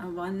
1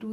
2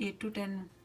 8 to 10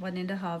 1.5